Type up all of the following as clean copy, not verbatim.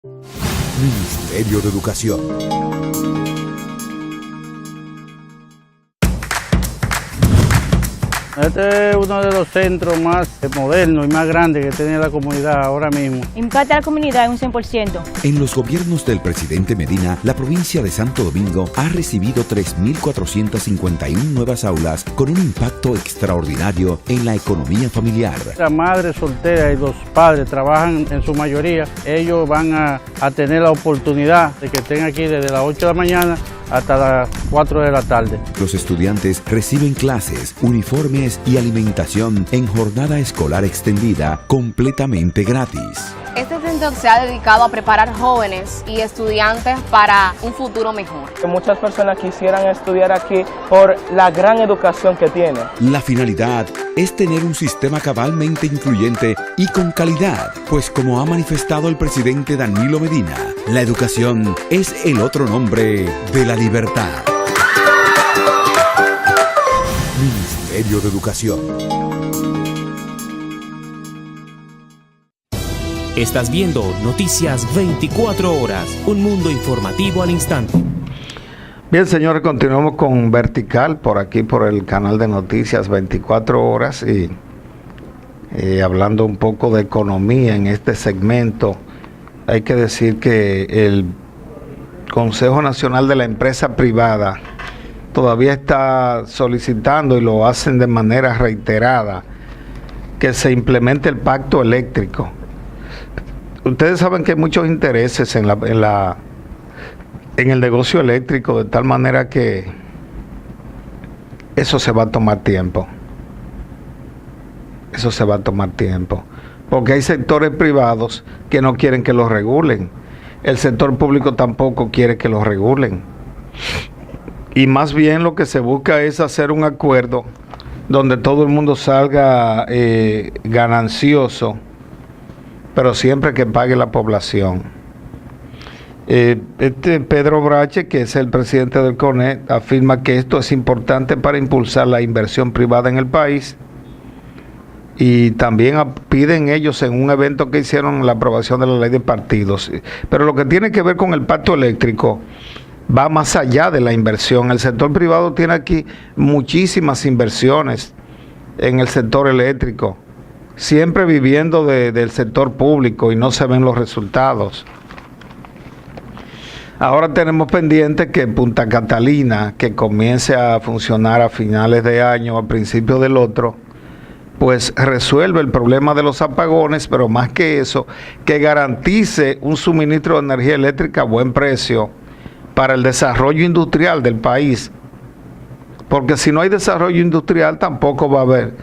Ministerio de Educación. Este es uno de los centros más modernos y más grandes que tiene la comunidad ahora mismo. Impacta a la comunidad en un 100%. En los gobiernos del presidente Medina, la provincia de Santo Domingo ha recibido 3.451 nuevas aulas con un impacto extraordinario en la economía familiar. La madre soltera y los padres trabajan en su mayoría. Ellos van a tener la oportunidad de que estén aquí desde las 8 de la mañana hasta las 4 de la tarde. Los estudiantes reciben clases, uniformes y alimentación en jornada escolar extendida completamente gratis. Este centro se ha dedicado a preparar jóvenes y estudiantes para un futuro mejor. Muchas personas quisieran estudiar aquí por la gran educación que tiene. La finalidad es tener un sistema cabalmente incluyente y con calidad, pues como ha manifestado el presidente Danilo Medina, la educación es el otro nombre de la libertad. Ministerio de Educación. Estás viendo Noticias 24 Horas, un mundo informativo al instante. Bien, señores, continuamos con Vertical por aquí, por el canal de Noticias 24 Horas y hablando un poco de economía en este segmento. Hay que decir que el Consejo Nacional de la Empresa Privada todavía está solicitando, y lo hacen de manera reiterada, que se implemente el pacto eléctrico. Ustedes saben que hay muchos intereses en el negocio eléctrico, de tal manera que eso se va a tomar tiempo. Eso se va a tomar tiempo. Porque hay sectores privados que no quieren que los regulen. El sector público tampoco quiere que los regulen. Y más bien lo que se busca es hacer un acuerdo donde todo el mundo salga ganancioso, pero siempre que pague la población. Pedro Brache, que es el presidente del CONE, afirma que esto es importante para impulsar la inversión privada en el país, y también piden ellos en un evento que hicieron la aprobación de la ley de partidos. Pero lo que tiene que ver con el pacto eléctrico va más allá de la inversión. El sector privado tiene aquí muchísimas inversiones en el sector eléctrico, siempre viviendo del sector público, y no se ven los resultados. Ahora tenemos pendiente que Punta Catalina, que comience a funcionar a finales de año, a principios del otro, pues resuelve el problema de los apagones, pero más que eso, que garantice un suministro de energía eléctrica a buen precio para el desarrollo industrial del país. Porque si no hay desarrollo industrial, tampoco va a haber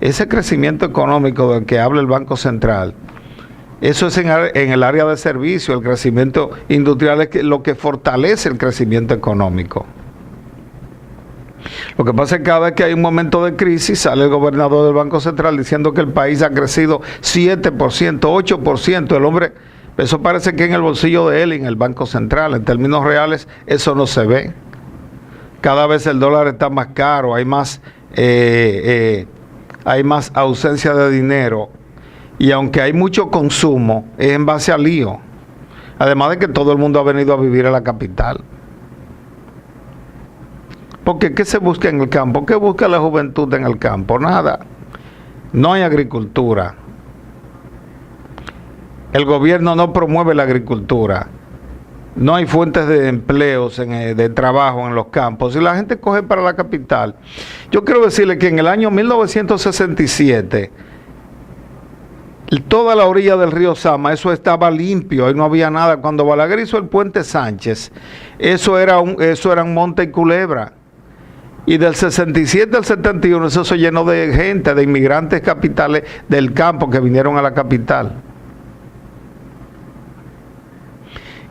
ese crecimiento económico del que habla el Banco Central. Eso es en el área de servicio. El crecimiento industrial es lo que fortalece el crecimiento económico. Lo que pasa es que cada vez que hay un momento de crisis, sale el gobernador del Banco Central diciendo que el país ha crecido 7%, 8%. El hombre, eso parece que en el bolsillo de él, en el Banco Central. En términos reales, eso no se ve. Cada vez el dólar está más caro, hay más ausencia de dinero, y aunque hay mucho consumo, es en base al lío. Además de que todo el mundo ha venido a vivir a la capital. Porque ¿qué se busca en el campo? ¿Qué busca la juventud en el campo? Nada. No hay agricultura. El gobierno no promueve la agricultura. No hay fuentes de empleos, de trabajo en los campos, y la gente coge para la capital. Yo quiero decirle que en el año 1967, toda la orilla del río Sama, eso estaba limpio, ahí no había nada. Cuando Balaguer hizo el puente Sánchez, eso era un monte y culebra. Y del 67 al 71 eso se llenó de gente, de inmigrantes capitales del campo que vinieron a la capital.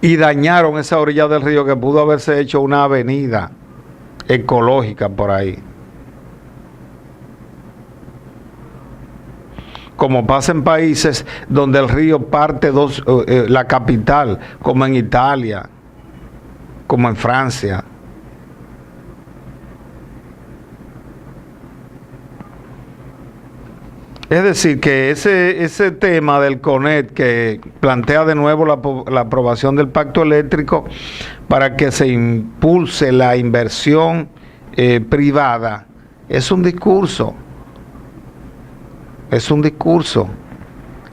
Y dañaron esa orilla del río, que pudo haberse hecho una avenida ecológica por ahí. Como pasa en países donde el río parte la capital, como en Italia, como en Francia. Es decir, que ese tema del CONET que plantea de nuevo la aprobación del pacto eléctrico para que se impulse la inversión privada, es un discurso. Es un discurso.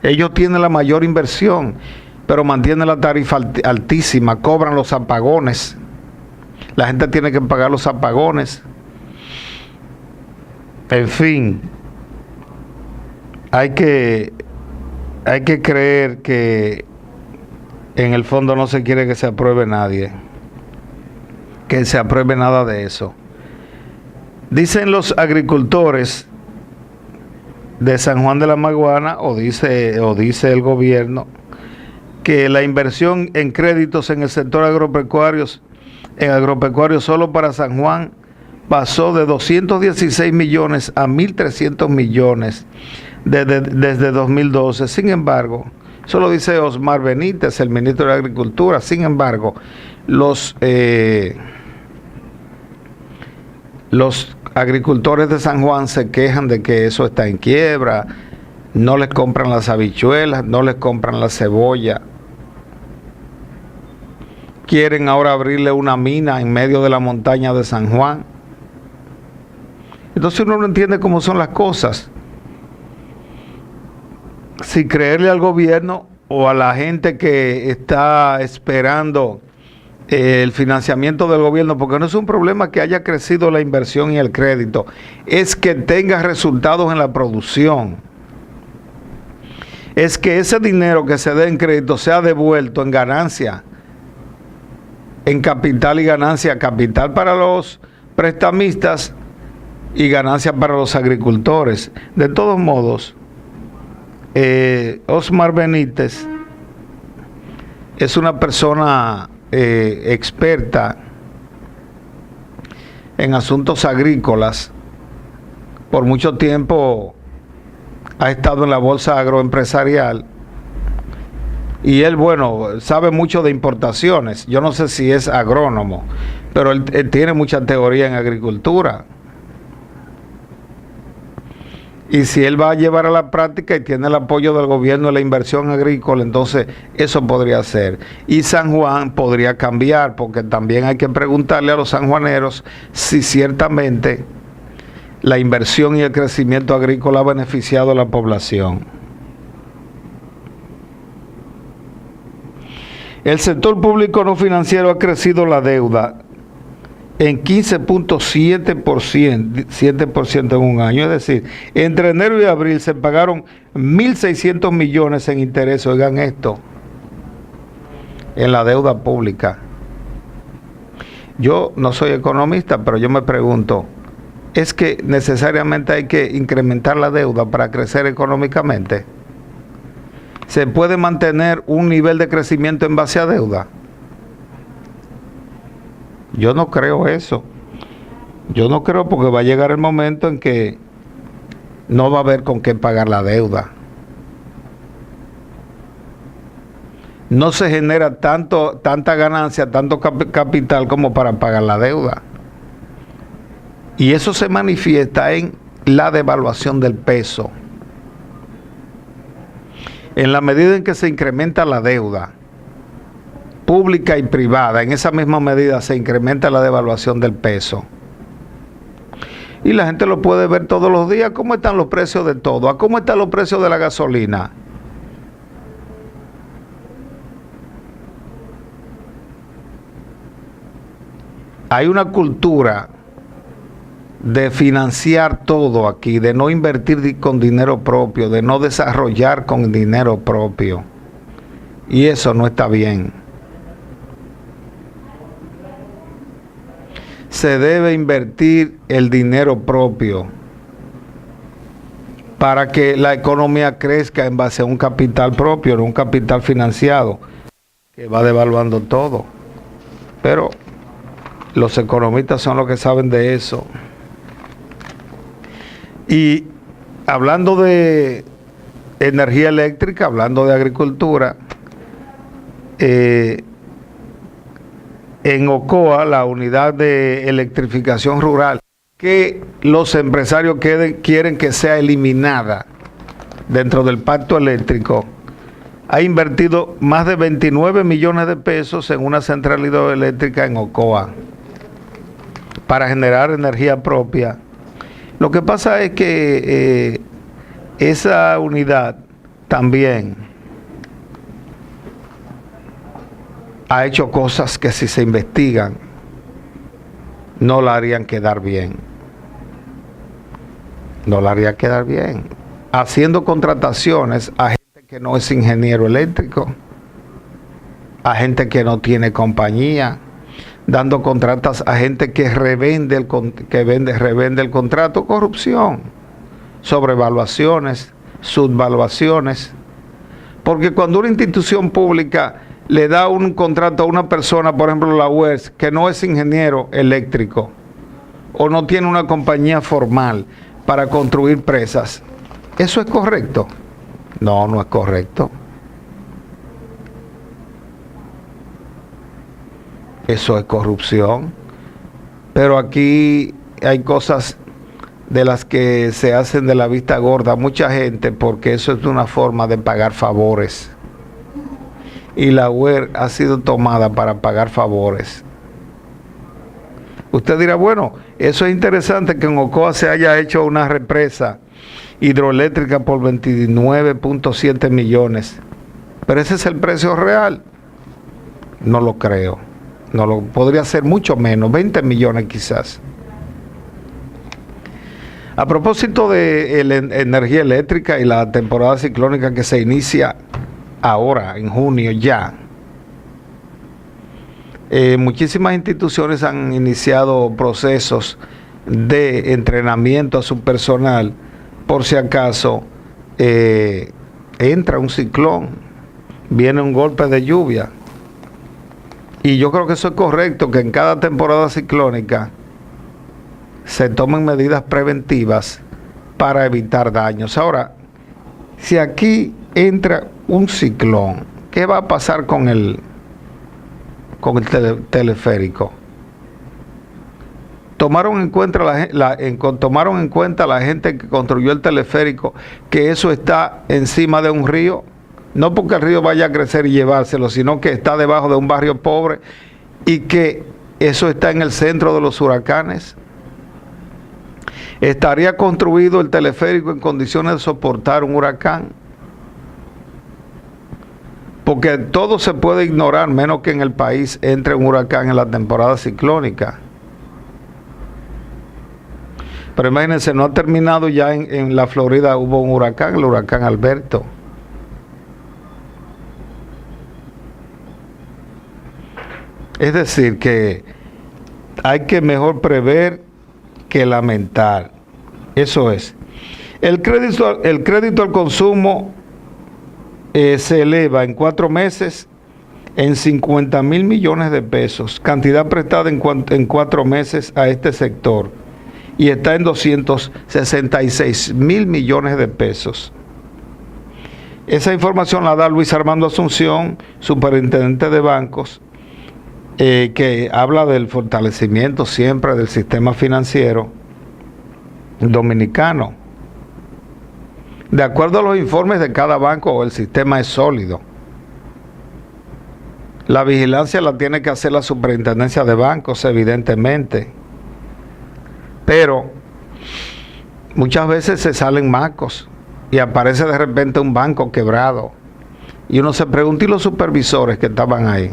Ellos tienen la mayor inversión, pero mantienen la tarifa altísima, cobran los apagones. La gente tiene que pagar los apagones. En fin, hay que creer que en el fondo no se quiere que se apruebe nadie, que se apruebe nada de eso. Dicen los agricultores de San Juan de la Maguana, o dice el gobierno, que la inversión en créditos en el sector agropecuario solo para San Juan pasó de 216 millones a 1.300 millones desde 2012. Sin embargo, eso lo dice Osmar Benítez, el ministro de Agricultura. Sin embargo, los agricultores de San Juan se quejan de que eso está en quiebra, no les compran las habichuelas, no les compran la cebolla. Quieren ahora abrirle una mina en medio de la montaña de San Juan. Entonces uno no entiende cómo son las cosas. Si creerle al gobierno o a la gente que está esperando el financiamiento del gobierno, porque no es un problema que haya crecido la inversión y el crédito, es que tenga resultados en la producción. Es que ese dinero que se dé en crédito sea devuelto en ganancia, en capital y ganancia, capital para los prestamistas y ganancia para los agricultores. De todos modos, Osmar Benítez es una persona experta en asuntos agrícolas. Por mucho tiempo ha estado en la bolsa agroempresarial y él, bueno, sabe mucho de importaciones. Yo no sé si es agrónomo, pero él tiene mucha teoría en agricultura. Y si él va a llevar a la práctica y tiene el apoyo del gobierno en la inversión agrícola, entonces eso podría ser. Y San Juan podría cambiar, porque también hay que preguntarle a los sanjuaneros si ciertamente la inversión y el crecimiento agrícola ha beneficiado a la población. El sector público no financiero ha crecido la deuda en 15.7% en un año. Es decir, entre enero y abril se pagaron 1.600 millones en intereses. Oigan esto, en la deuda pública. Yo no soy economista, pero yo me pregunto, ¿es que necesariamente hay que incrementar la deuda para crecer económicamente? ¿Se puede mantener un nivel de crecimiento en base a deuda? Yo no creo eso. Yo no creo, porque va a llegar el momento en que no va a haber con qué pagar la deuda. No se genera tanta ganancia, tanto capital como para pagar la deuda. Y eso se manifiesta en la devaluación del peso. En la medida en que se incrementa la deuda pública y privada, en esa misma medida se incrementa la devaluación del peso. Y la gente lo puede ver todos los días, cómo están los precios de todo, a cómo están los precios de la gasolina. Hay una cultura de financiar todo aquí, de no invertir con dinero propio, de no desarrollar con dinero propio. Y eso no está bien. Se debe invertir el dinero propio para que la economía crezca en base a un capital propio, no un capital financiado que va devaluando todo. Pero los economistas son los que saben de eso. Y hablando de energía eléctrica, hablando de agricultura, en Ocoa, la unidad de electrificación rural, que los empresarios quieren que sea eliminada, dentro del pacto eléctrico, ha invertido más de 29 millones de pesos en una central hidroeléctrica en Ocoa para generar energía propia. Lo que pasa es que esa unidad también ha hecho cosas que si se investigan no la harían quedar bien. No la haría quedar bien. Haciendo contrataciones a gente que no es ingeniero eléctrico, a gente que no tiene compañía, dando contratos a gente que revende el contrato, corrupción, sobrevaluaciones, subvaluaciones. Porque cuando una institución pública le da un contrato a una persona, por ejemplo la UERS, que no es ingeniero eléctrico o no tiene una compañía formal para construir presas, ¿eso es correcto? No, no es correcto. Eso es corrupción. Pero aquí hay cosas de las que se hacen de la vista gorda mucha gente, porque eso es una forma de pagar favores. Y la UER ha sido tomada para pagar favores. Usted dirá, bueno, eso es interesante que en Ocoa se haya hecho una represa hidroeléctrica por 29.7 millones. Pero ese es el precio real. No lo creo. No lo podría ser mucho menos, 20 millones quizás. A propósito de energía eléctrica y la temporada ciclónica que se inicia ahora, en junio ya, muchísimas instituciones han iniciado procesos de entrenamiento a su personal por si acaso entra un ciclón, viene un golpe de lluvia. Y yo creo que eso es correcto, que en cada temporada ciclónica se tomen medidas preventivas para evitar daños. Ahora, si aquí entra un ciclón, ¿qué va a pasar con el teleférico? Tomaron en cuenta la gente que construyó el teleférico que eso está encima de un río. No porque el río vaya a crecer y llevárselo, sino que está debajo de un barrio pobre y que eso está en el centro de los huracanes. ¿Estaría construido el teleférico en condiciones de soportar un huracán? Porque todo se puede ignorar, menos que en el país entre un huracán en la temporada ciclónica. Pero imagínense, no ha terminado ya en la Florida, hubo un huracán, el huracán Alberto. Es decir, que hay que mejor prever que lamentar. Eso es. El crédito al consumo se eleva en 4 meses en 50,000 millones de pesos, cantidad prestada en 4 meses a este sector, y está en 266,000 millones de pesos. Esa información la da Luis Armando Asunción, superintendente de bancos, que habla del fortalecimiento siempre del sistema financiero dominicano. De acuerdo a los informes de cada banco, el sistema es sólido. La vigilancia la tiene que hacer la superintendencia de bancos, evidentemente. Pero muchas veces se salen macos y aparece de repente un banco quebrado. Y uno se pregunta, ¿y los supervisores que estaban ahí?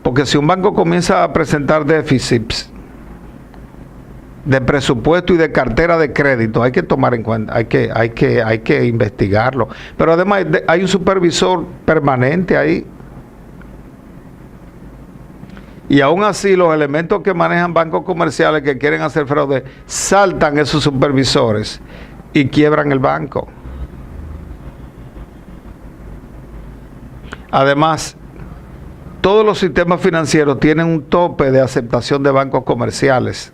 Porque si un banco comienza a presentar déficits de presupuesto y de cartera de crédito, hay que tomar en cuenta, hay que investigarlo. Pero además hay un supervisor permanente ahí. Y aún así los elementos que manejan bancos comerciales que quieren hacer fraude, saltan esos supervisores y quiebran el banco. Además, todos los sistemas financieros tienen un tope de aceptación de bancos comerciales.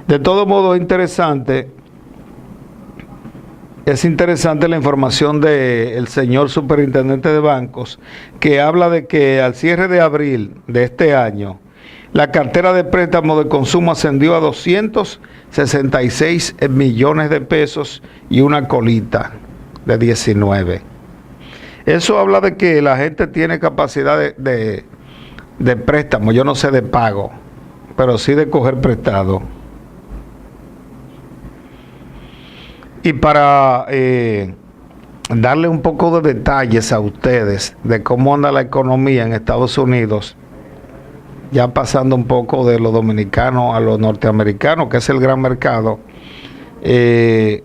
De todo modo, es interesante la información del señor superintendente de bancos, que habla de que al cierre de abril de este año, La cartera de préstamos de consumo ascendió a 266 millones de pesos y una colita de 19. Eso habla de que la gente tiene capacidad de préstamo, yo no sé de pago, pero sí de coger prestado. Y para darle un poco de detalles a ustedes de cómo anda la economía en Estados Unidos, ya pasando un poco de lo dominicano a lo norteamericano, que es el gran mercado, el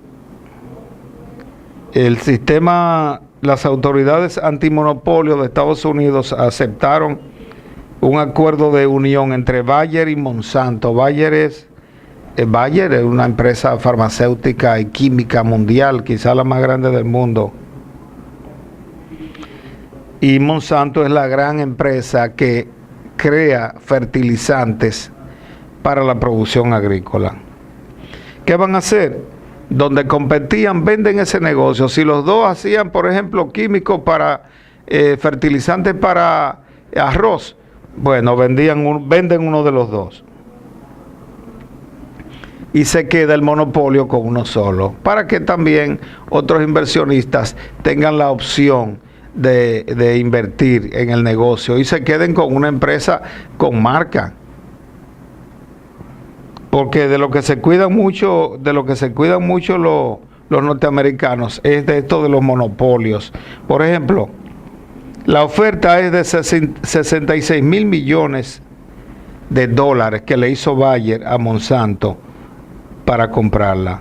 sistema, las autoridades antimonopolio de Estados Unidos aceptaron un acuerdo de unión entre Bayer y Monsanto. Bayer es una empresa farmacéutica y química mundial, quizá la más grande del mundo. Y Monsanto es la gran empresa que crea fertilizantes para la producción agrícola. ¿Qué van a hacer? Donde competían, venden ese negocio. Si los dos hacían, por ejemplo, químicos para fertilizantes para arroz, bueno, venden uno de los dos. Y se queda el monopolio con uno solo, para que también otros inversionistas tengan la opción de invertir en el negocio y se queden con una empresa con marca. Porque de lo que se cuidan mucho los norteamericanos es de esto de los monopolios. Por ejemplo, la oferta es de 66 mil millones de dólares que le hizo Bayer a Monsanto para comprarla.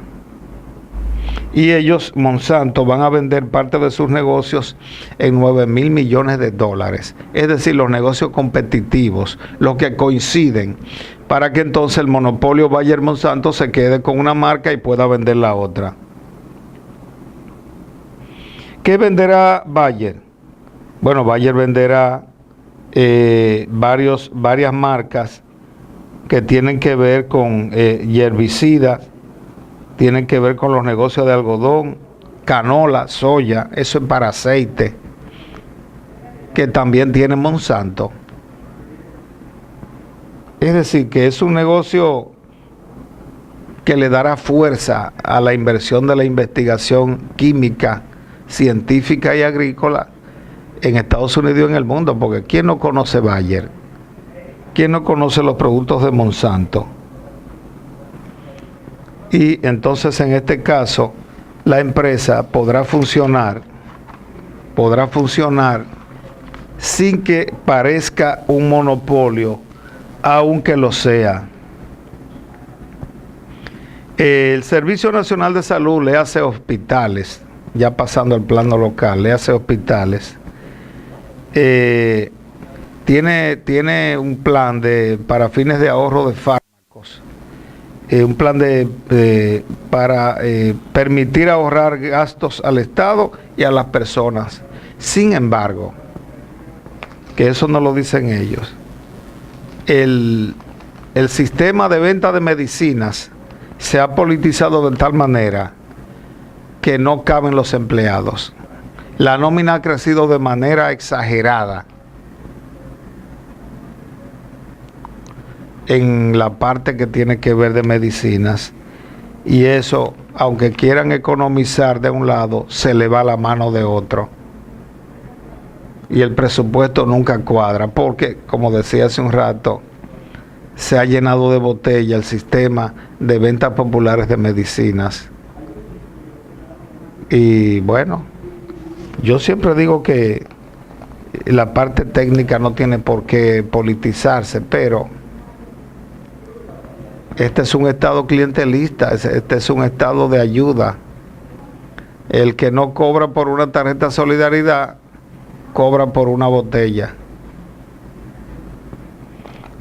Y ellos, Monsanto, van a vender parte de sus negocios en 9 mil millones de dólares. Es decir, los negocios competitivos, los que coinciden, para que entonces el monopolio Bayer-Monsanto se quede con una marca y pueda vender la otra. ¿Qué venderá Bayer? Bueno, Bayer venderá varias marcas que tienen que ver con herbicidas, tienen que ver con los negocios de algodón, canola, soya, eso es para aceite, que también tiene Monsanto. Es decir, que es un negocio que le dará fuerza a la inversión de la investigación química, científica y agrícola en Estados Unidos y en el mundo, porque ¿quién no conoce Bayer? ¿Quién no conoce los productos de Monsanto? Y entonces en este caso la empresa podrá funcionar sin que parezca un monopolio, aunque lo sea. El Servicio Nacional de Salud le hace hospitales, ya pasando al plano local, le hace hospitales. Tiene un plan para fines de ahorro de fármacos. Un plan para permitir ahorrar gastos al Estado y a las personas. Sin embargo, que eso no lo dicen ellos, el sistema de venta de medicinas se ha politizado de tal manera que no caben los empleados. La nómina ha crecido de manera exagerada en la parte que tiene que ver de medicinas, y eso, aunque quieran economizar de un lado, se le va la mano de otro y el presupuesto nunca cuadra, porque, como decía hace un rato, se ha llenado de botella el sistema de ventas populares de medicinas. Y bueno, yo siempre digo que la parte técnica no tiene por qué politizarse, pero este es un estado clientelista, este es un estado de ayuda. El que no cobra por una tarjeta Solidaridad, cobra por una botella.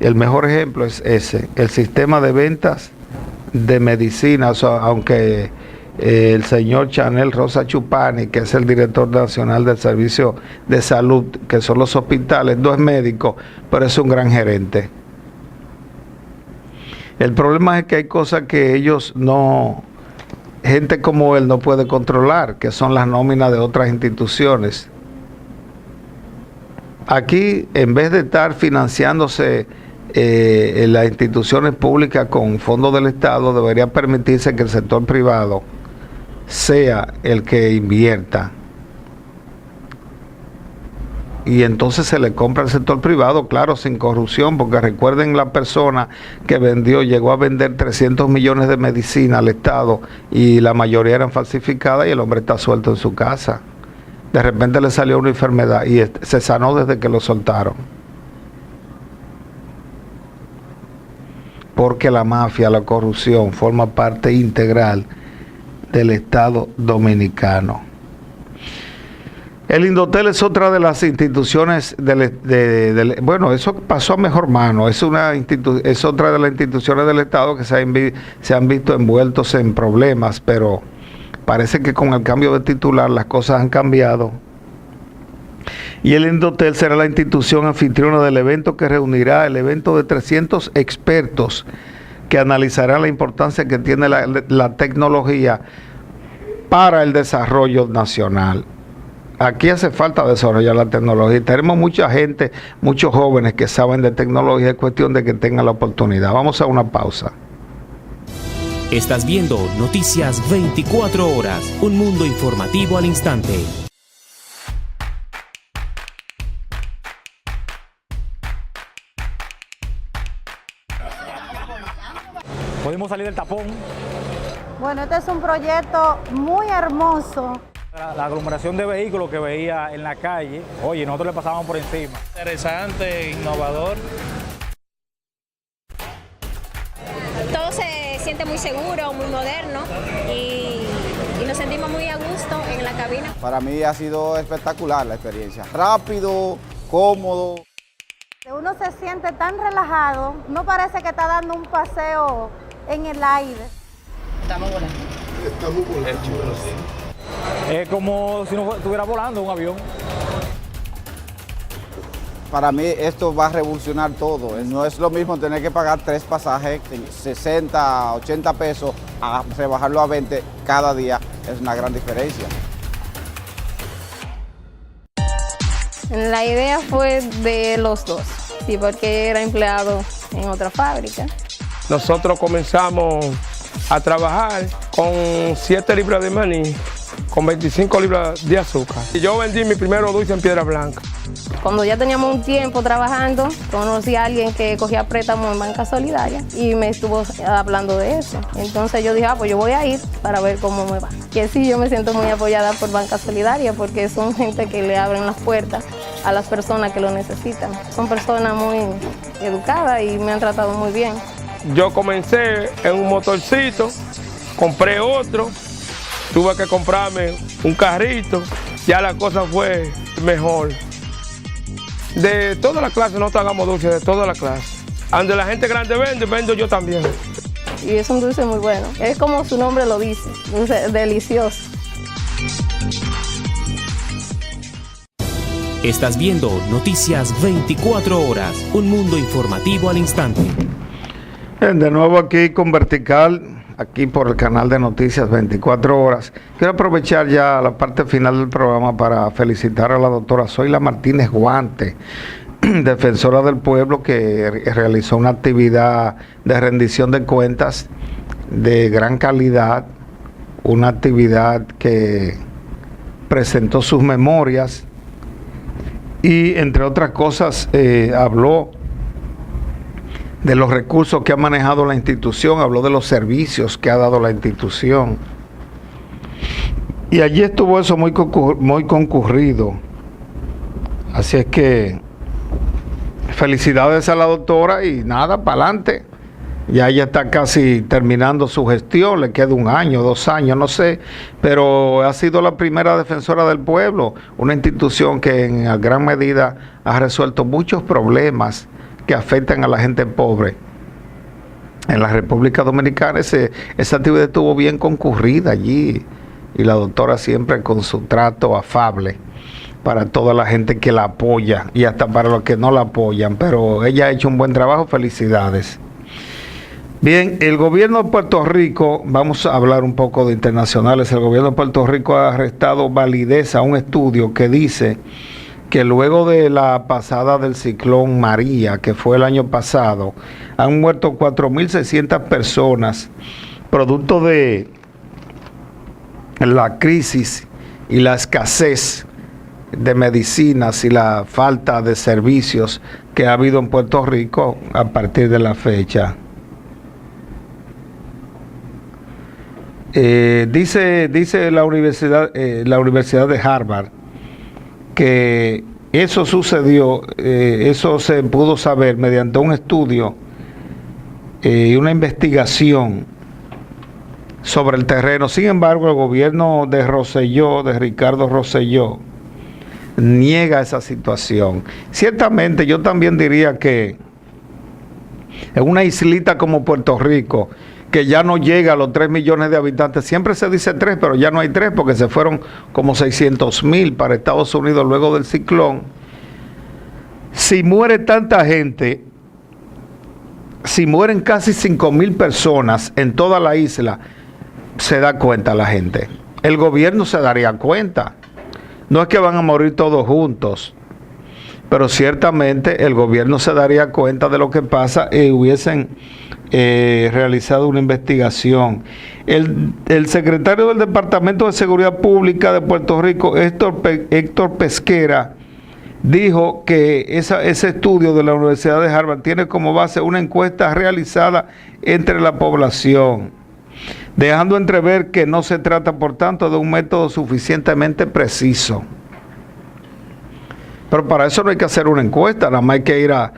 El mejor ejemplo es ese, el sistema de ventas de medicinas, aunque el señor Chanel Rosa Chupani, que es el director nacional del Servicio de Salud, que son los hospitales, no es médico, pero es un gran gerente. El problema es que hay cosas que ellos gente como él no puede controlar, que son las nóminas de otras instituciones. Aquí, en vez de estar financiándose las instituciones públicas con fondos del Estado, debería permitirse que el sector privado sea el que invierta. Y entonces se le compra al sector privado, claro, sin corrupción, porque recuerden la persona que llegó a vender 300 millones de medicina al Estado y la mayoría eran falsificadas y el hombre está suelto en su casa. De repente le salió una enfermedad y se sanó desde que lo soltaron. Porque la mafia, la corrupción, forma parte integral del Estado dominicano. El Indotel es otra de las instituciones, bueno, eso pasó a mejor mano, es otra de las instituciones del Estado que se han visto envueltos en problemas, pero parece que con el cambio de titular las cosas han cambiado. Y el Indotel será la institución anfitriona del evento que reunirá el evento de 300 expertos que analizarán la importancia que tiene la tecnología para el desarrollo nacional. Aquí hace falta desarrollar la tecnología. Tenemos mucha gente, muchos jóvenes que saben de tecnología. Es cuestión de que tengan la oportunidad. Vamos a una pausa. Estás viendo Noticias 24 Horas, un mundo informativo al instante. Podemos salir del tapón. Bueno, este es un proyecto muy hermoso. La aglomeración de vehículos que veía en la calle, oye, nosotros le pasábamos por encima. Interesante, innovador. Todo se siente muy seguro, muy moderno y nos sentimos muy a gusto en la cabina. Para mí ha sido espectacular la experiencia. Rápido, cómodo. Uno se siente tan relajado, no parece que está dando un paseo en el aire. Estamos volando. Estamos volando. Es como si no estuviera volando un avión. Para mí esto va a revolucionar todo. No es lo mismo tener que pagar 3 pasajes, 60, 80 pesos, a rebajarlo a 20 cada día. Es una gran diferencia. La idea fue de los dos, sí, porque era empleado en otra fábrica. Nosotros comenzamos a trabajar con 7 libras de maní, con 25 libras de azúcar. Y yo vendí mi primero dulce en Piedra Blanca. Cuando ya teníamos un tiempo trabajando, conocí a alguien que cogía préstamo en Banca Solidaria y me estuvo hablando de eso. Entonces yo dije, pues yo voy a ir para ver cómo me va. Que sí, yo me siento muy apoyada por Banca Solidaria porque son gente que le abren las puertas a las personas que lo necesitan. Son personas muy educadas y me han tratado muy bien. Yo comencé en un motorcito, compré otro, tuve que comprarme un carrito, ya la cosa fue mejor. De todas las clases, nosotros hagamos dulces de todas las clases. Donde la gente grande vende, vendo yo también. Y es un dulce muy bueno. Es como su nombre lo dice, dulce delicioso. Estás viendo Noticias 24 Horas, un mundo informativo al instante. De nuevo aquí con Vertical, aquí por el canal de Noticias 24 Horas. Quiero aprovechar ya la parte final del programa para felicitar a la doctora Zoila Martínez Guante, defensora del pueblo, que realizó una actividad de rendición de cuentas de gran calidad, una actividad que presentó sus memorias y entre otras cosas habló de los recursos que ha manejado la institución, habló de los servicios que ha dado la institución. Y allí estuvo eso muy concurrido. Así es que felicidades a la doctora y nada, para adelante. Ya ella está casi terminando su gestión, le queda 1 año, 2 años, no sé, pero ha sido la primera defensora del pueblo, una institución que en gran medida ha resuelto muchos problemas que afectan a la gente pobre. En la República Dominicana esa actividad estuvo bien concurrida allí y la doctora siempre con su trato afable para toda la gente que la apoya y hasta para los que no la apoyan, pero ella ha hecho un buen trabajo, felicidades. Bien, el gobierno de Puerto Rico, vamos a hablar un poco de internacionales, el gobierno de Puerto Rico ha restado validez a un estudio que dice que luego de la pasada del ciclón María, que fue el año pasado, han muerto 4.600 personas, producto de la crisis y la escasez de medicinas y la falta de servicios que ha habido en Puerto Rico a partir de la fecha. Dice la Universidad de Harvard que eso sucedió, eso se pudo saber mediante un estudio y una investigación sobre el terreno. Sin embargo, el gobierno de Rosselló, de Ricardo Rosselló, niega esa situación. Ciertamente yo también diría que en una islita como Puerto Rico, que ya no llega a los 3 millones de habitantes, siempre se dice 3, pero ya no hay 3 porque se fueron como 600,000 para Estados Unidos luego del ciclón. Si muere tanta gente, si mueren casi 5,000 personas en toda la isla, se da cuenta la gente. El gobierno se daría cuenta. No es que van a morir todos juntos, pero ciertamente el gobierno se daría cuenta de lo que pasa y hubiesen realizado una investigación. El secretario del Departamento de Seguridad Pública de Puerto Rico, Héctor Pesquera, dijo que ese estudio de la Universidad de Harvard tiene como base una encuesta realizada entre la población, dejando entrever que no se trata, por tanto, de un método suficientemente preciso. Pero para eso no hay que hacer una encuesta, nada más hay que ir a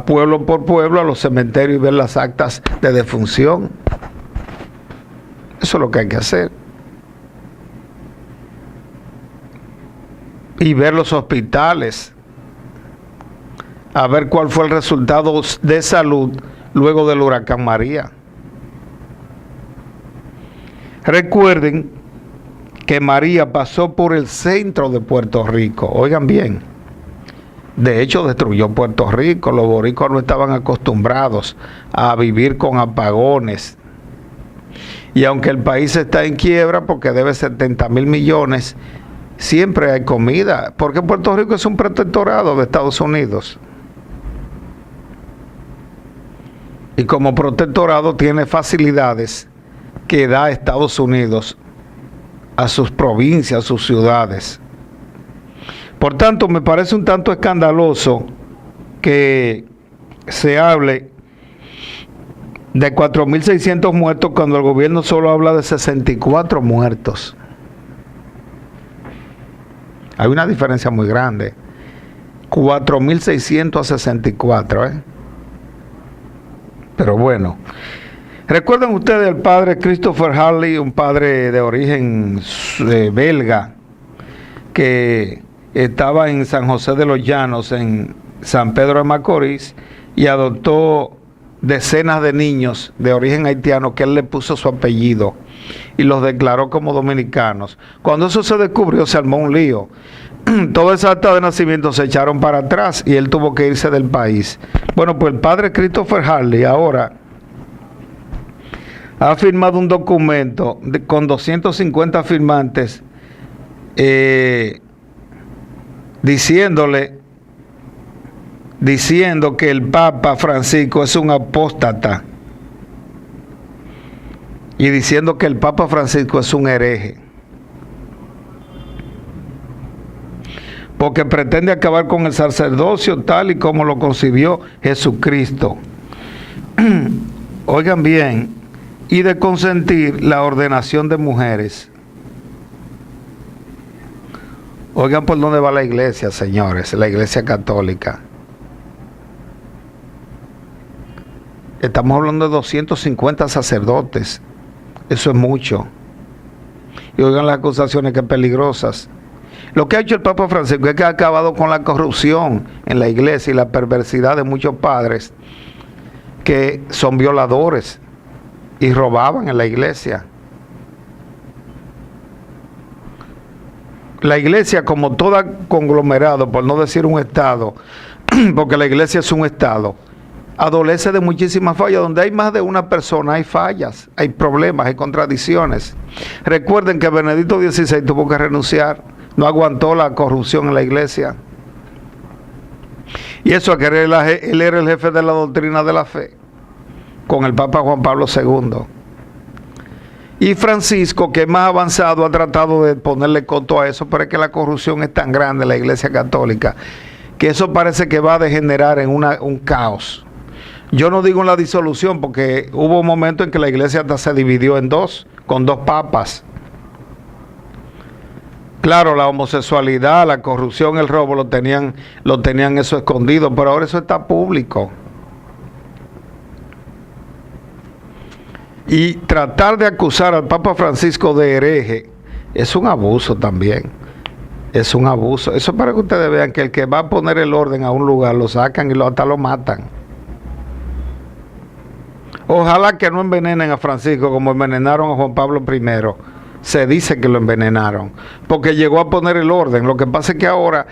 pueblo por pueblo, a los cementerios y ver las actas de defunción. Eso es lo que hay que hacer. Y ver los hospitales, a ver cuál fue el resultado de salud luego del huracán María. Recuerden que María pasó por el centro de Puerto Rico. Oigan bien, de hecho destruyó Puerto Rico. Los boricuas no estaban acostumbrados a vivir con apagones. Y aunque el país está en quiebra porque debe 70,000 millones, siempre hay comida, porque Puerto Rico es un protectorado de Estados Unidos. Y como protectorado tiene facilidades que da Estados Unidos a sus provincias, a sus ciudades. Por tanto, me parece un tanto escandaloso que se hable de 4.600 muertos cuando el gobierno solo habla de 64 muertos. Hay una diferencia muy grande. 4.600 a 64, Pero bueno. ¿Recuerdan ustedes al padre Christopher Harley, un padre de origen belga, que estaba en San José de los Llanos, en San Pedro de Macorís, y adoptó decenas de niños de origen haitiano que él le puso su apellido y los declaró como dominicanos? Cuando eso se descubrió, se armó un lío. Todas esas actas de nacimiento se echaron para atrás y él tuvo que irse del país. Bueno, pues el padre Christopher Harley ahora ha firmado un documento con 250 firmantes diciendo que el Papa Francisco es un apóstata y diciendo que el Papa Francisco es un hereje, porque pretende acabar con el sacerdocio tal y como lo concibió Jesucristo. Oigan bien, y de consentir la ordenación de mujeres. Oigan por dónde va la iglesia, señores, la iglesia católica. Estamos hablando de 250 sacerdotes. Eso es mucho. Y oigan las acusaciones que peligrosas. Lo que ha hecho el Papa Francisco es que ha acabado con la corrupción en la iglesia y la perversidad de muchos padres que son violadores y robaban en la iglesia. La iglesia, como todo conglomerado, por no decir un estado, porque la iglesia es un estado, adolece de muchísimas fallas. Donde hay más de una persona hay fallas, hay problemas, hay contradicciones. Recuerden que Benedicto XVI tuvo que renunciar, no aguantó la corrupción en la iglesia. Y eso que él era el jefe de la doctrina de la fe, con el Papa Juan Pablo II. Y Francisco, que es más avanzado, ha tratado de ponerle coto a eso, pero es que la corrupción es tan grande en la Iglesia Católica, que eso parece que va a degenerar en un caos. Yo no digo en la disolución, porque hubo un momento en que la Iglesia hasta se dividió en dos, con dos papas. Claro, la homosexualidad, la corrupción, el robo lo tenían eso escondido, pero ahora eso está público. Y tratar de acusar al Papa Francisco de hereje es un abuso también. Es un abuso. Eso para que ustedes vean que el que va a poner el orden a un lugar lo sacan y hasta lo matan. Ojalá que no envenenen a Francisco como envenenaron a Juan Pablo I. Se dice que lo envenenaron, porque llegó a poner el orden. Lo que pasa es que ahora,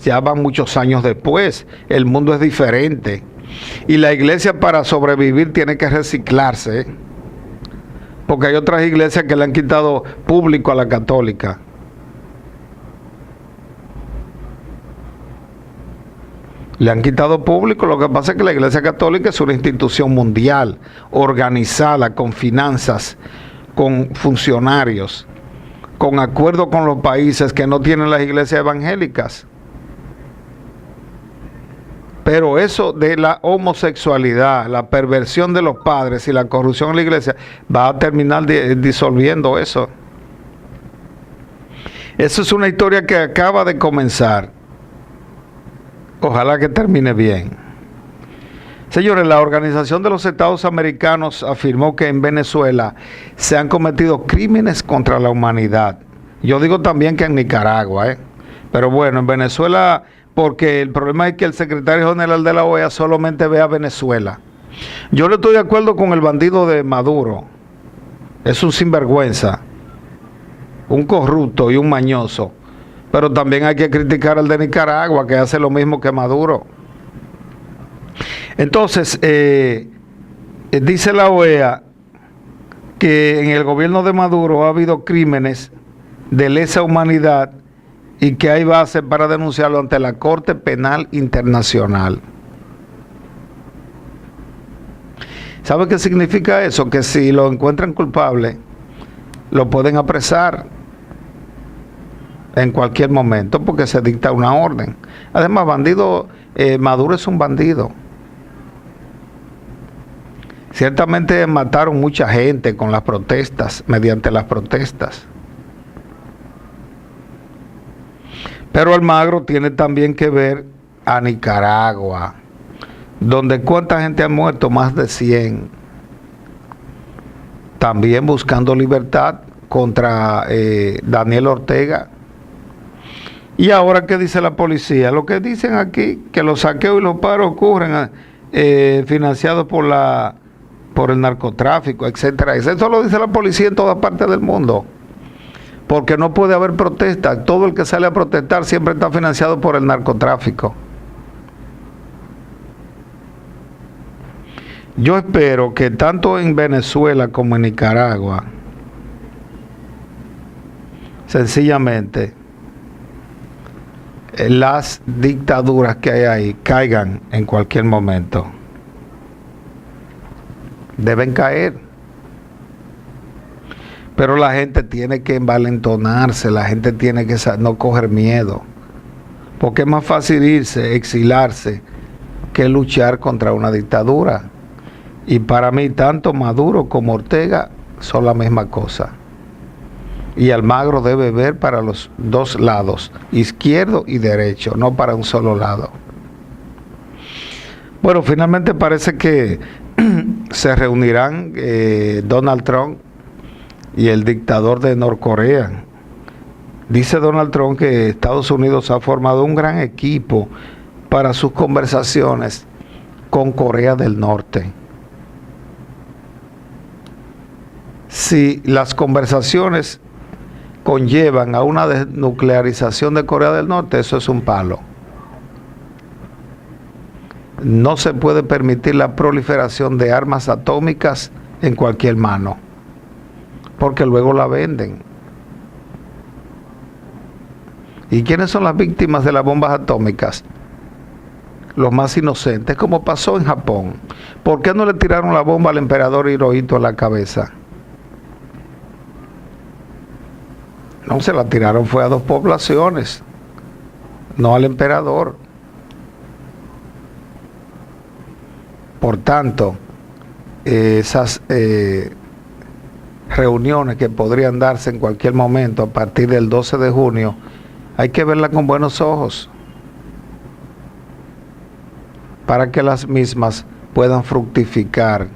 ya van muchos años después, el mundo es diferente. Y la iglesia para sobrevivir tiene que reciclarse, porque hay otras iglesias que le han quitado público a la católica. Le han quitado público. Lo que pasa es que la Iglesia Católica es una institución mundial, organizada, con finanzas, con funcionarios, con acuerdo con los países que no tienen las iglesias evangélicas. Pero eso de la homosexualidad, la perversión de los padres y la corrupción en la iglesia va a terminar disolviendo eso. Eso es una historia que acaba de comenzar. Ojalá que termine bien. Señores, la Organización de los Estados Americanos afirmó que en Venezuela se han cometido crímenes contra la humanidad. Yo digo también que en Nicaragua, pero bueno, en Venezuela, porque el problema es que el secretario general de la OEA solamente ve a Venezuela. Yo no estoy de acuerdo con el bandido de Maduro. Es un sinvergüenza, un corrupto y un mañoso. Pero también hay que criticar al de Nicaragua, que hace lo mismo que Maduro. Entonces, dice la OEA que en el gobierno de Maduro ha habido crímenes de lesa humanidad y que hay base para denunciarlo ante la Corte Penal Internacional. ¿Sabe qué significa eso? Que si lo encuentran culpable, lo pueden apresar en cualquier momento porque se dicta una orden. Además, Maduro es un bandido. Ciertamente mataron mucha gente con las protestas, mediante las protestas. Pero Almagro tiene también que ver a Nicaragua, donde cuánta gente ha muerto, más de 100. También buscando libertad contra Daniel Ortega. Y ahora, ¿qué dice la policía? Lo que dicen aquí, que los saqueos y los paros ocurren financiados por el narcotráfico, etcétera. Eso lo dice la policía en todas partes del mundo. Porque no puede haber protesta. Todo el que sale a protestar siempre está financiado por el narcotráfico. Yo espero que tanto en Venezuela como en Nicaragua, sencillamente, las dictaduras que hay ahí caigan en cualquier momento. Deben caer. Pero la gente tiene que envalentonarse, la gente tiene que no coger miedo. Porque es más fácil irse, exilarse, que luchar contra una dictadura. Y para mí, tanto Maduro como Ortega son la misma cosa. Y Almagro debe ver para los dos lados, izquierdo y derecho, no para un solo lado. Bueno, finalmente parece que se reunirán Donald Trump y el dictador de Norcorea. Dice Donald Trump que Estados Unidos ha formado un gran equipo para sus conversaciones con Corea del Norte. Si las conversaciones conllevan a una desnuclearización de Corea del Norte, eso es un palo. No se puede permitir la proliferación de armas atómicas en cualquier mano, porque luego la venden. ¿Y quiénes son las víctimas de las bombas atómicas? los más inocentes, como pasó en Japón. ¿Por qué no le tiraron la bomba al emperador Hirohito a la cabeza? No, se la tiraron fue a 2 poblaciones, no al emperador. Por tanto, esas reuniones que podrían darse en cualquier momento a partir del 12 de junio, hay que verlas con buenos ojos para que las mismas puedan fructificar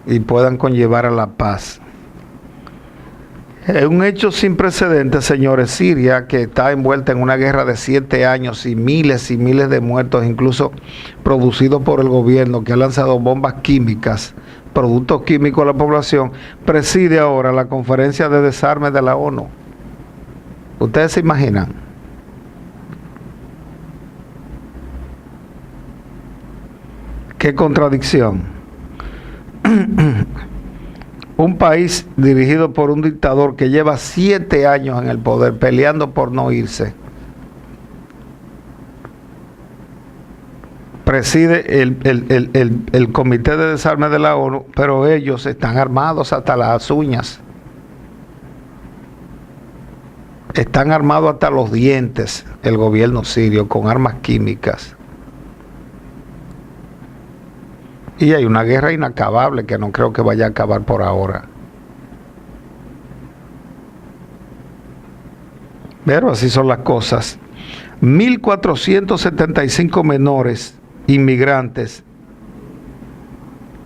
y puedan conllevar a la paz. Es un hecho sin precedentes, señores. Siria, que está envuelta en una guerra de 7 años y miles de muertos, incluso producidos por el gobierno, que ha lanzado bombas químicas, productos químicos a la población, preside ahora la conferencia de desarme de la ONU. ¿Ustedes se imaginan? ¡Qué contradicción! Un país dirigido por un dictador que lleva 7 años en el poder peleando por no irse, preside el Comité de Desarme de la ONU, pero ellos están armados hasta las uñas. Están armados hasta los dientes el gobierno sirio con armas químicas. Y hay una guerra inacabable que no creo que vaya a acabar por ahora. Pero así son las cosas. 1.475 menores inmigrantes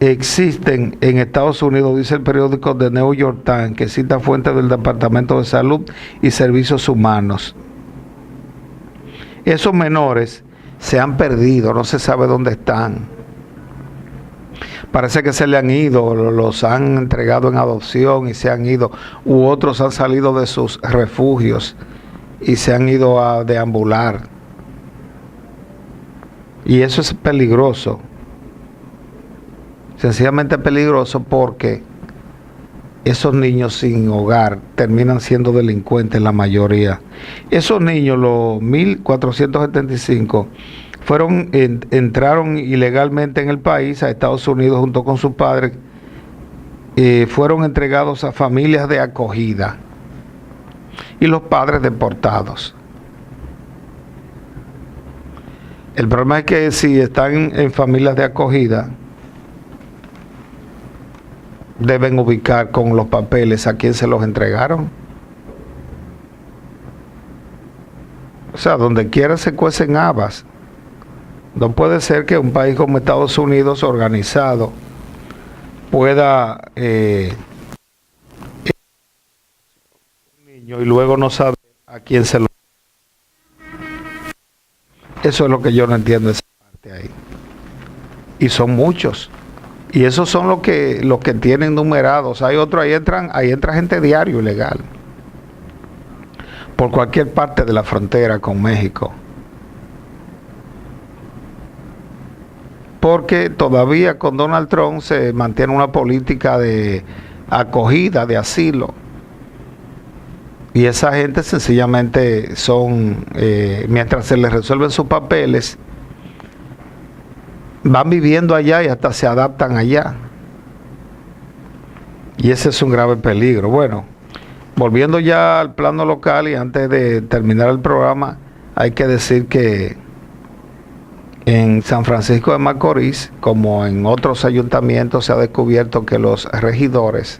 existen en Estados Unidos, dice el periódico The New York Times, que cita fuentes del Departamento de Salud y Servicios Humanos. Esos menores se han perdido, no se sabe dónde están. Parece que se le han ido, los han entregado en adopción y se han ido, u otros han salido de sus refugios y se han ido a deambular. Y eso es peligroso. Sencillamente peligroso porque esos niños sin hogar terminan siendo delincuentes la mayoría. Esos niños, los 1.475, entraron ilegalmente en el país, a Estados Unidos, junto con sus padres, fueron entregados a familias de acogida y los padres deportados. El problema es que si están en familias de acogida, deben ubicar con los papeles a quién se los entregaron. O sea, donde quiera se cuecen habas. No puede ser que un país como Estados Unidos organizado pueda un niño y luego no sabe a quién se lo. Eso es lo que yo no entiendo, esa parte ahí. Y son muchos. Y esos son los que tienen numerados. Hay otros, ahí entra gente diario ilegal por cualquier parte de la frontera con México. Porque todavía con Donald Trump se mantiene una política de acogida, de asilo. Y esa gente sencillamente son, mientras se les resuelven sus papeles, van viviendo allá y hasta se adaptan allá. Y ese es un grave peligro. Bueno, volviendo ya al plano local y antes de terminar el programa, hay que decir que en San Francisco de Macorís, como en otros ayuntamientos, se ha descubierto que los regidores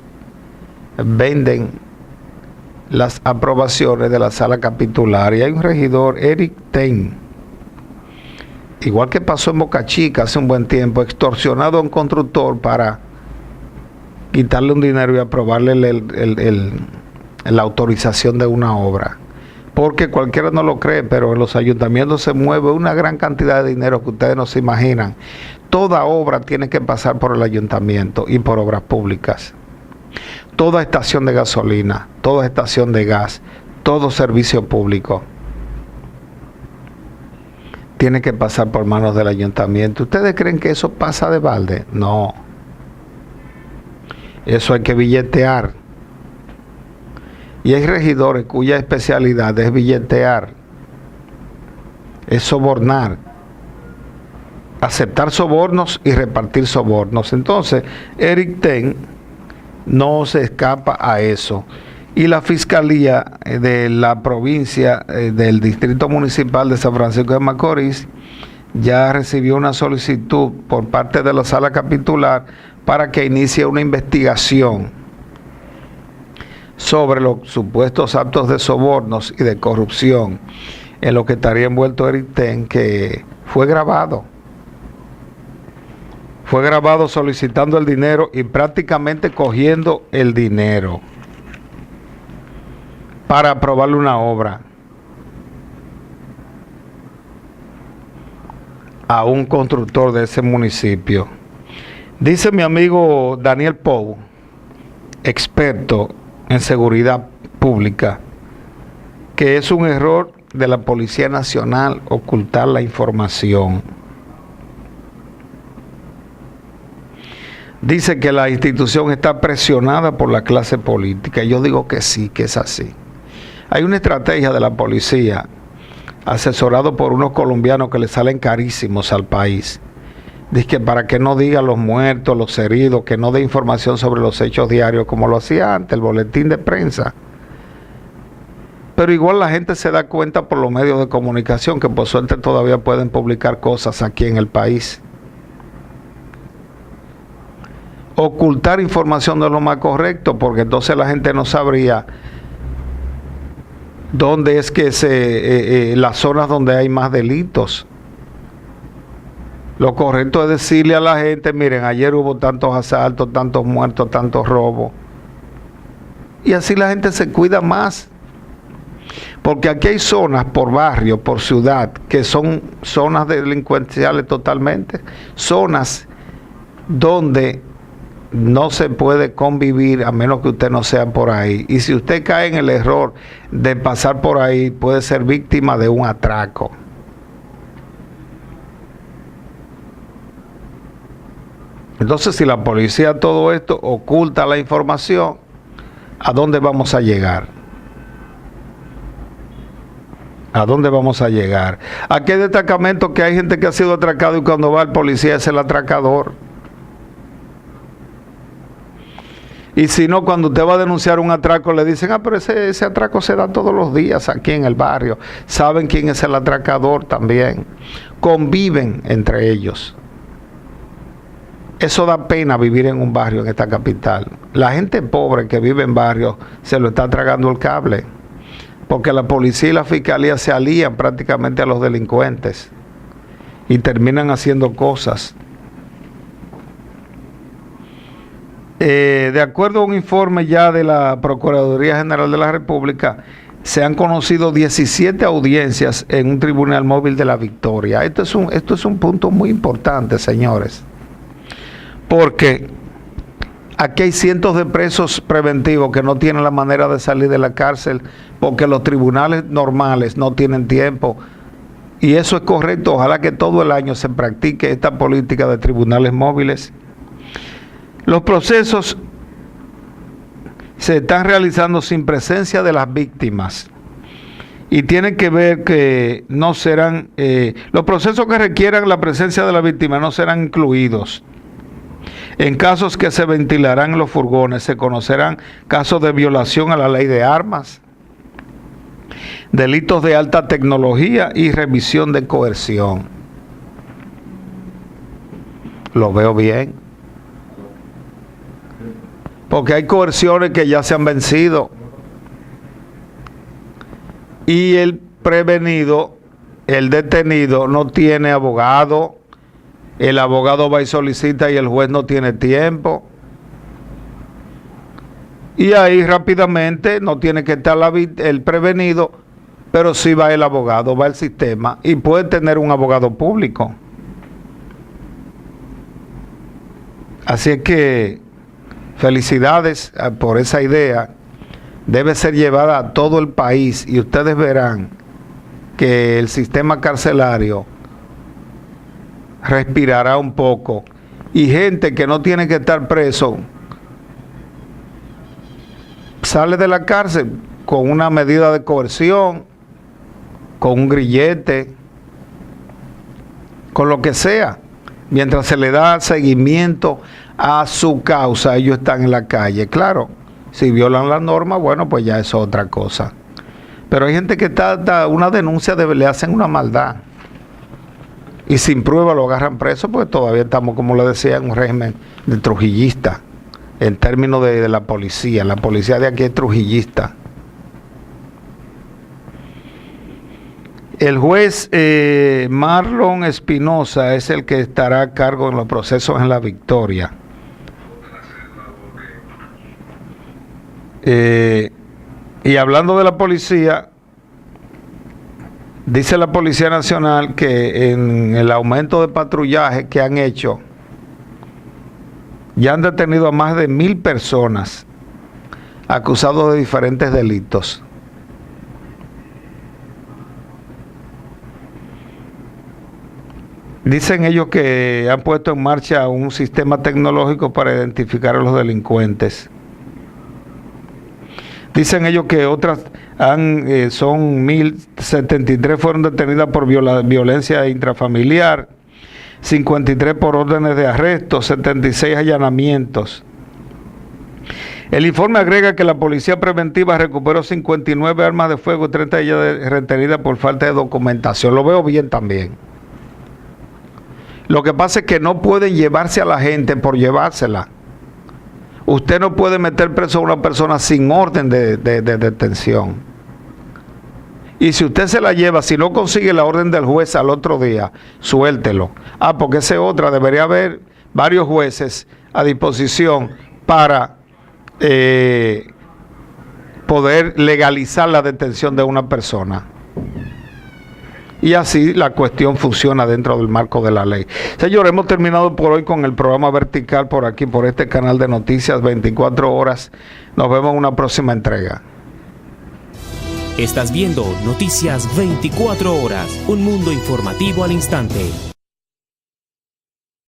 venden las aprobaciones de la sala capitular. Y hay un regidor, Eric Ten, igual que pasó en Boca Chica hace un buen tiempo, extorsionado a un constructor para quitarle un dinero y aprobarle la autorización de una obra. Porque cualquiera no lo cree, pero en los ayuntamientos se mueve una gran cantidad de dinero que ustedes no se imaginan. Toda obra tiene que pasar por el ayuntamiento y por obras públicas. Toda estación de gasolina, toda estación de gas, todo servicio público tiene que pasar por manos del ayuntamiento. ¿Ustedes creen que eso pasa de balde? No. Eso hay que billetear. Y hay regidores cuya especialidad es billetear. es sobornar, aceptar sobornos y repartir sobornos. Entonces, Eric Ten no se escapa a eso. Y la Fiscalía de la provincia del Distrito Municipal de San Francisco de Macorís ya recibió una solicitud por parte de la Sala Capitular para que inicie una investigación sobre los supuestos actos de sobornos y de corrupción en lo que estaría envuelto Eric Ten, que fue grabado solicitando el dinero y prácticamente cogiendo el dinero para aprobarle una obra a un constructor de ese municipio. Dice mi amigo Daniel Pou, experto en seguridad pública, que es un error de la Policía Nacional ocultar la información. Dice que la institución está presionada por la clase política. Y yo digo que sí, que es así. Hay una estrategia de la policía, asesorado por unos colombianos que le salen carísimos al país. Dice que para que no diga los muertos, los heridos, que no dé información sobre los hechos diarios como lo hacía antes, el boletín de prensa. Pero igual la gente se da cuenta por los medios de comunicación que por suerte todavía pueden publicar cosas aquí en el país. Ocultar información no es lo más correcto, porque entonces la gente no sabría dónde es que las zonas donde hay más delitos. Lo correcto es decirle a la gente, miren, ayer hubo tantos asaltos, tantos muertos, tantos robos. Y así la gente se cuida más. Porque aquí hay zonas por barrio, por ciudad, que son zonas delincuenciales totalmente. Zonas donde no se puede convivir a menos que usted no sea por ahí. Y si usted cae en el error de pasar por ahí, puede ser víctima de un atraco. Entonces, si la policía todo esto oculta la información, ¿a dónde vamos a llegar? ¿A dónde vamos a llegar? Aquí hay destacamentos que hay gente que ha sido atracado y cuando va el policía es el atracador. Y si no, cuando usted va a denunciar un atraco, le dicen, pero ese atraco se da todos los días aquí en el barrio. Saben quién es el atracador también. Conviven entre ellos. Eso da pena vivir en un barrio en esta capital. La gente pobre que vive en barrios se lo está tragando el cable. Porque la policía y la fiscalía se alían prácticamente a los delincuentes. Y terminan haciendo cosas. De acuerdo a un informe ya de la Procuraduría General de la República, se han conocido 17 audiencias en un tribunal móvil de La Victoria. Esto es un punto muy importante, señores, porque aquí hay cientos de presos preventivos que no tienen la manera de salir de la cárcel porque los tribunales normales no tienen tiempo. Y eso es correcto. Ojalá que todo el año se practique esta política de tribunales móviles. Los procesos se están realizando sin presencia de las víctimas y tienen que ver que no serán, los procesos que requieran la presencia de la víctima no serán incluidos. En casos que se ventilarán en los furgones, se conocerán casos de violación a la ley de armas, delitos de alta tecnología y revisión de coerción. Lo veo bien. Porque hay coerciones que ya se han vencido. Y el prevenido, el detenido, no tiene abogado. El abogado va y solicita y el juez no tiene tiempo. Y ahí rápidamente no tiene que estar el prevenido, pero sí va el abogado, va el sistema y puede tener un abogado público. Así es que felicidades por esa idea. Debe ser llevada a todo el país y ustedes verán que el sistema carcelario respirará un poco y gente que no tiene que estar preso sale de la cárcel con una medida de coerción, con un grillete, con lo que sea. Mientras se le da seguimiento a su causa, ellos están en la calle. Claro, si violan la norma, bueno, pues ya es otra cosa. Pero hay gente que está una denuncia, le hacen una maldad. Y sin prueba lo agarran preso, pues todavía estamos, como le decía, en un régimen de trujillista. En términos de la policía de aquí es trujillista. El juez Marlon Espinosa es el que estará a cargo en los procesos en La Victoria. Y hablando de la policía, dice la Policía Nacional que en el aumento de patrullaje que han hecho, ya han detenido a más de 1,000 personas acusados de diferentes delitos. Dicen ellos que han puesto en marcha un sistema tecnológico para identificar a los delincuentes. Dicen ellos que otras son 1,073 fueron detenidas por violencia intrafamiliar, 53 por órdenes de arresto, 76 allanamientos. El informe agrega que la policía preventiva recuperó 59 armas de fuego y 30 de ellas retenidas por falta de documentación. Lo veo bien también. Lo que pasa es que no pueden llevarse a la gente por llevársela. Usted no puede meter preso a una persona sin orden de detención. Y si usted se la lleva, si no consigue la orden del juez al otro día, suéltelo. Porque esa otra, debería haber varios jueces a disposición para poder legalizar la detención de una persona. Y así la cuestión funciona dentro del marco de la ley. Señores, hemos terminado por hoy con el programa Vertical por aquí, por este canal de noticias 24 horas. Nos vemos en una próxima entrega. Estás viendo Noticias 24 horas, un mundo informativo al instante.